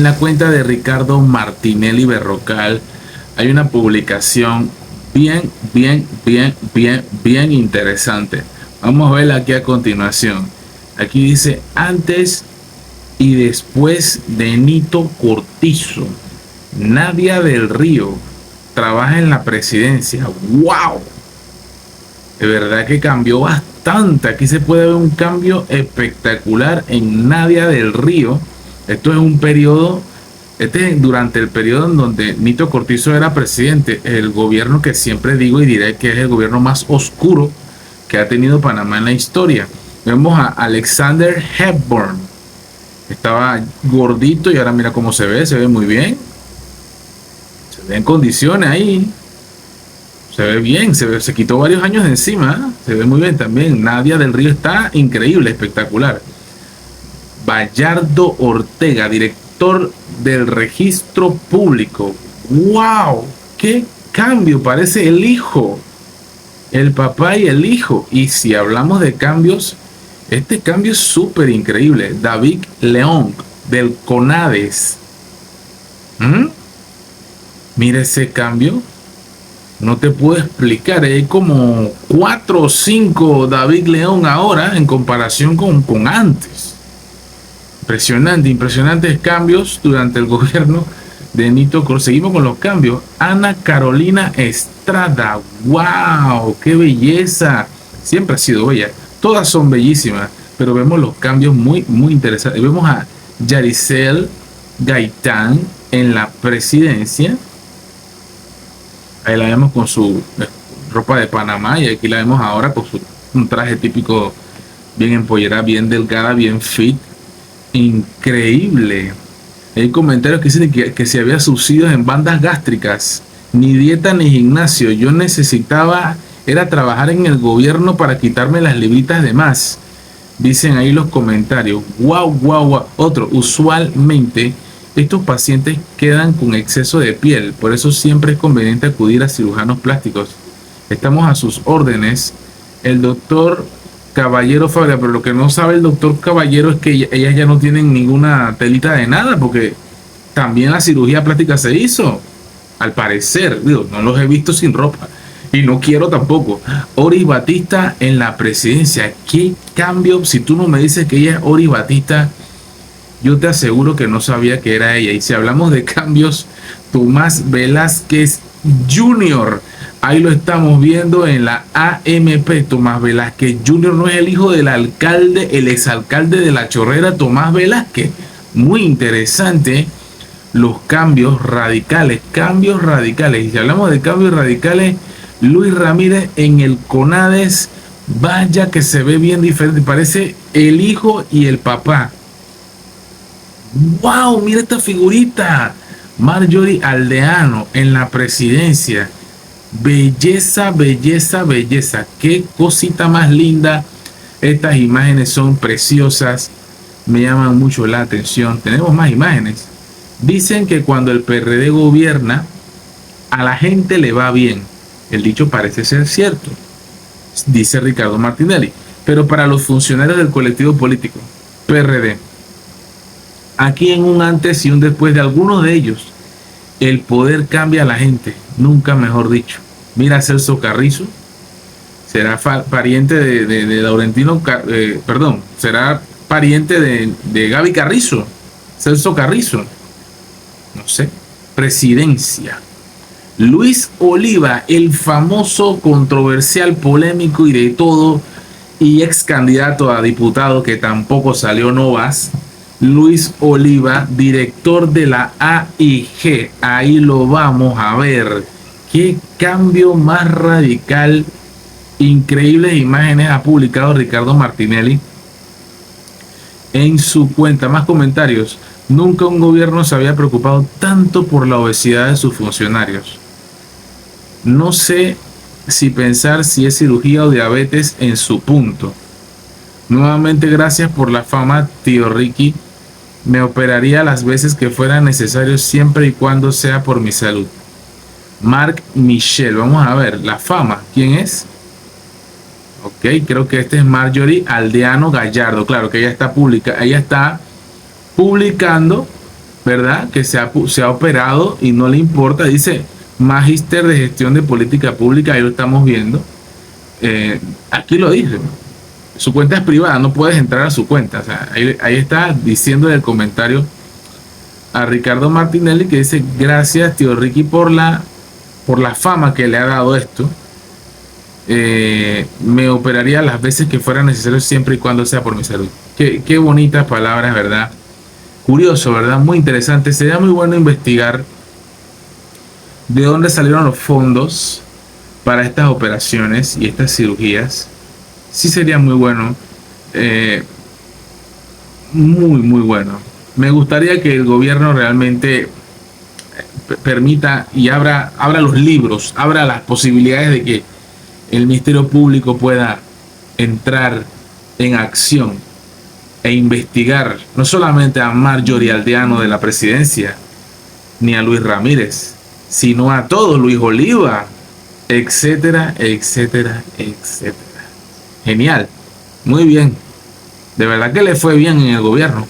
la cuenta de Ricardo Martinelli Berrocal hay una publicación bien interesante. Vamos a verla aquí a continuación. Aquí dice antes y después de Nito Cortizo. Nadia del Río trabaja en la presidencia. ¡Wow! De verdad que cambió bastante. Aquí se puede ver un cambio espectacular en Nadia del Río. Esto es un periodo, este es durante el periodo en donde Nito Cortizo era presidente. El gobierno que siempre digo y diré que es el gobierno más oscuro que ha tenido Panamá en la historia. Vemos a Alexander Hepburn. Estaba gordito y ahora mira cómo se ve muy bien. Se ve en condiciones ahí. Se ve bien, se quitó varios años de encima. Se ve muy bien también. Nadia del Río está increíble, espectacular. Bayardo Ortega, director del registro público. ¡Wow! ¡Qué cambio! Parece el hijo. El papá y el hijo. Y si hablamos de cambios, este cambio es súper increíble. David León, del CONADES. Mira ese cambio. No te puedo explicar. Hay como 4 o 5 David León ahora en comparación con antes. Impresionantes cambios durante el gobierno de Nito Cortizo. Seguimos con los cambios. Ana Carolina Estrada. ¡Wow! ¡Qué belleza! Siempre ha sido bella. Todas son bellísimas, pero vemos los cambios muy interesantes. Vemos a Yaricel Gaitán en la presidencia. Ahí la vemos con su ropa de Panamá y aquí la vemos ahora con un traje típico bien empollerada, bien delgada, bien fit. Increíble. Hay comentarios que dicen que si había subsidios en bandas gástricas, ni dieta ni gimnasio. Yo necesitaba era trabajar en el gobierno para quitarme las libritas de más. Dicen ahí los comentarios. Wow. Otro, usualmente estos pacientes quedan con exceso de piel, por eso siempre es conveniente acudir a cirujanos plásticos. Estamos a sus órdenes. El doctor Caballero Fabia, pero lo que no sabe el doctor Caballero es que ellas ya no tienen ninguna telita de nada, porque también la cirugía plástica se hizo, al parecer. Digo, no los he visto sin ropa y no quiero tampoco. Oris Batista en la presidencia. ¿Qué cambio? Si tú no me dices que ella es Oris Batista, yo te aseguro que no sabía que era ella. Y si hablamos de cambios, Tomás Velázquez Jr., ahí lo estamos viendo en la AMP. Tomás Velázquez Jr. no es el hijo del alcalde, el exalcalde de La Chorrera, Tomás Velázquez. Muy interesante los cambios radicales. Y si hablamos de cambios radicales, Luis Ramírez en el CONADES, vaya que se ve bien diferente. Parece el hijo y el papá. ¡Wow! Mira esta figurita. Marjorie Aldeano en la presidencia. Belleza. Qué cosita más linda. Estas imágenes son preciosas. Me llaman mucho la atención. Tenemos más imágenes. Dicen que cuando el PRD gobierna, a la gente le va bien. El dicho parece ser cierto, dice Ricardo Martinelli. Pero para los funcionarios del colectivo político PRD, aquí en un antes y un después de algunos de ellos, el poder cambia a la gente, nunca mejor dicho. Mira, Celso Carrizo será pariente de Laurentino, será pariente de Gaby Carrizo. Celso Carrizo, no sé. Presidencia. Luis Oliva, el famoso, controversial, polémico y de todo, y ex candidato a diputado que tampoco salió novas. Luis Oliva, director de la AIG. Ahí lo vamos a ver. Qué cambio más radical. Increíbles imágenes ha publicado Ricardo Martinelli en su cuenta. Más comentarios. Nunca un gobierno se había preocupado tanto por la obesidad de sus funcionarios. No sé si pensar si es cirugía o diabetes en su punto. Nuevamente gracias por la fama, tío Ricky. Me operaría las veces que fuera necesario siempre y cuando sea por mi salud. Marc Michel, vamos a ver la fama. ¿Quién es? Ok, creo que este es Marjorie Aldeano Gallardo. Claro que ella está publicando ¿verdad? Que se ha operado y no le importa. Dice Magíster de Gestión de Política Pública, ahí lo estamos viendo. Aquí lo dice. Su cuenta es privada, no puedes entrar a su cuenta. O sea, ahí está diciendo en el comentario a Ricardo Martinelli que dice: gracias, tío Ricky, por la fama que le ha dado esto. Me operaría las veces que fuera necesario, siempre y cuando sea por mi salud. Qué bonitas palabras, ¿verdad? Curioso, ¿verdad? Muy interesante. Sería muy bueno investigar de dónde salieron los fondos para estas operaciones y estas cirugías. Sí sería muy bueno. Muy bueno. Me gustaría que el gobierno realmente permita y abra los libros, abra las posibilidades de que el Ministerio Público pueda entrar en acción e investigar no solamente a Marjorie Aldeano de la presidencia, ni a Luis Ramírez, sino a todos, Luis Oliva, etcétera, etcétera, etcétera. Genial, muy bien. De verdad que le fue bien en el gobierno.